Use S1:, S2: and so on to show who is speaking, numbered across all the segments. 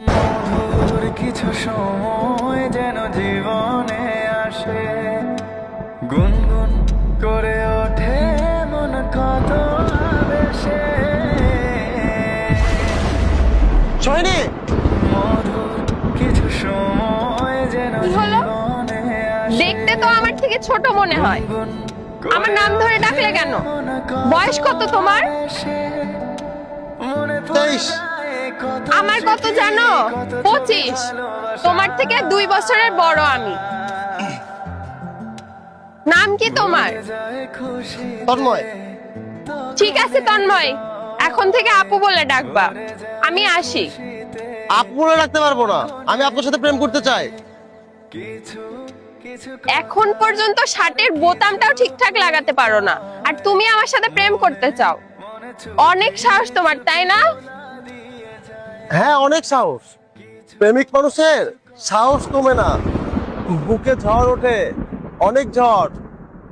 S1: মধুর কিছু সময় যেন জীবনে আসে, গুনগুন করে ওঠে মন কত আবেশে।
S2: সোহিনী,
S1: মধুর কিছু সময় যেন
S3: কি হলো?
S1: জীবনে আসে,
S3: দেখতে তো আমার থেকে ছোট মনে হয়। আমার নাম ধরে ডাকলে কেন? বয়স কত তোমার?
S2: 23।
S3: আমার কত জানো? 25। তোমার থেকে 2 বছরের বড় আমি। নাম কি তোমার?
S2: তন্ময়।
S3: ঠিক আছে তন্ময়, এখন থেকে আপু বলে ডাকবা। আমি আসি।
S2: আপু বলে রাখতে পারবো না, আমি আপনার সাথে প্রেম করতে চাই।
S3: এখন পর্যন্ত শার্টের বোতামটাও ঠিকঠাক লাগাতে পারো না, আর তুমি আমার সাথে প্রেম করতে চাও? অনেক সাহস তোমার, তাই না?
S2: হ্যাঁ, অনেক সাহস। প্রেমিক মানুষের সাহস কমে না, বুকে ঝড় ওঠে, অনেক ঝড়।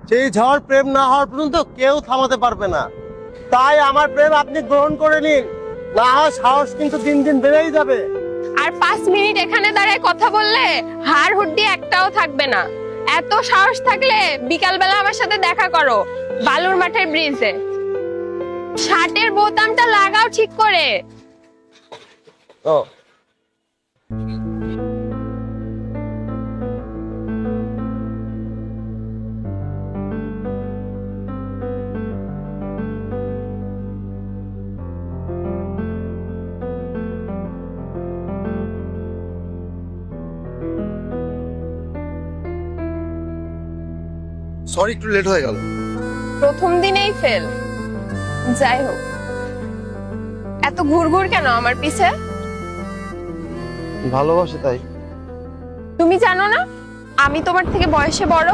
S2: সেই ঝড় প্রেম না হওয়ার পর্যন্ত কেউ থামাতে পারবে না। তাই আমার প্রেম আপনি গ্রহণ করে নিন, না হয় সাহস কিন্তু দিন দিন বেড়েই যাবে।
S3: আর 5 মিনিট এখানে দাঁড়ায় কথা বললে হাড় হুড্ডি একটাও থাকবে না। এত সাহস থাকলে বিকালবেলা আমার সাথে দেখা করো বালুর মাঠের ব্রিজে। শার্টের বোতামটা লাগাও ঠিক করে।
S2: ও, সরি একটু লেট হয়ে গেল।
S3: প্রথম দিনেই ফেল। যাই হোক, এত ঘুরঘুর কেন আমার পিছে?
S2: ভালোবাসে তাই।
S3: তুমি জানো না আমি তোমার থেকে বয়সে বড়?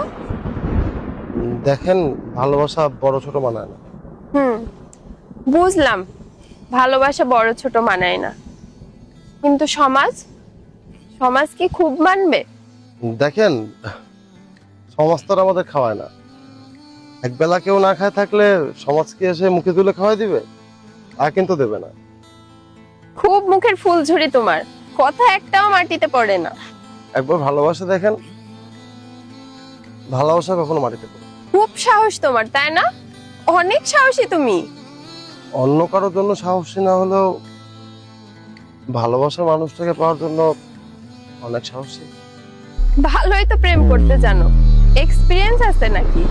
S2: দেখেন, ভালোবাসা বড় ছোট মানায় না।
S3: বুঝলাম, ভালোবাসা বড় ছোট মানায় না, কিন্তু সমাজ সমাজ কি খুব মানবে?
S2: দেখেন, সমাজ তো আর আমাদের খাওয়ায় না। একবেলা কেউ না খায় থাকলে সমাজ কি এসে মুখে তুলে খাওয়াই দিবে? আর কিন্তু দেবে না।
S3: খুব মুখের ফুলঝুরি তোমার, কথা একটাও মাটিতে পড়ে না।
S2: একবার ভালোবাসা দেখেন, ভালোবাসা কখনো মাটিতে পড়ে না।
S3: খুব সাহস তোমার, তাই না? অনেক সাহসী তুমি।
S2: অন্য কারোর জন্য সাহসী না হলেও ভালোবাসার মানুষটাকে পাওয়ার জন্য অনেক সাহসী।
S3: ভালোই তো প্রেম করতে জানো, এক্সপিরিয়েন্স আছে নাকি?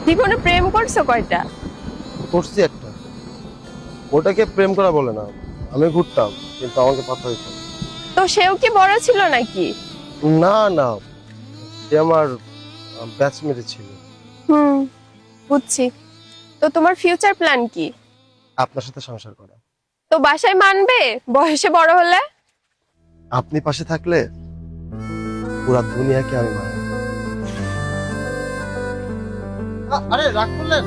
S3: জীবনে প্রেম করছো কয়টা?
S2: করছি একটা। ওটাকে প্রেম করা বলে না। আমি ঘুরতাম, কিন্তু আমাকে পাতা দিত।
S3: তো সেও কি বড় ছিল নাকি?
S2: না না, সে আমার ব্যাচমেট ছিল।
S3: বুঝছি। তো তোমার ফিউচার প্ল্যান কি?
S2: আপনার সাথে সংসার করা।
S3: তো বাসায় মানবে বয়সে বড় হলে?
S2: আপনি পাশে থাকলে পুরা দুনিয়াকে আমি মানি। আরে রাগ করলেন?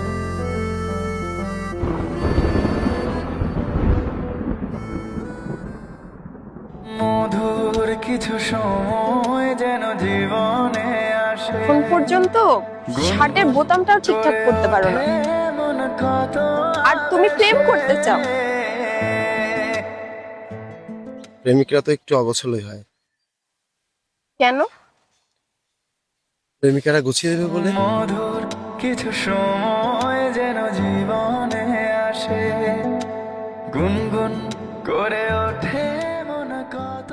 S1: মধুর কিছু সময় যেন জীবনে আসে,
S3: এখন পর্যন্ত শার্টের বোতামটাও ঠিকঠাক করতে পারো না,
S1: মন কত
S3: আর তুমি প্রেম করতে চাও?
S2: প্রেমিকরা তো একটু অগোছলই হয়।
S3: কেন?
S2: প্রেমিকারা গুছিয়ে দেবে বলে।
S1: মধুর কিছু সময় যেন জীবনে আসে, গুনগুন করে ওঠে মন কত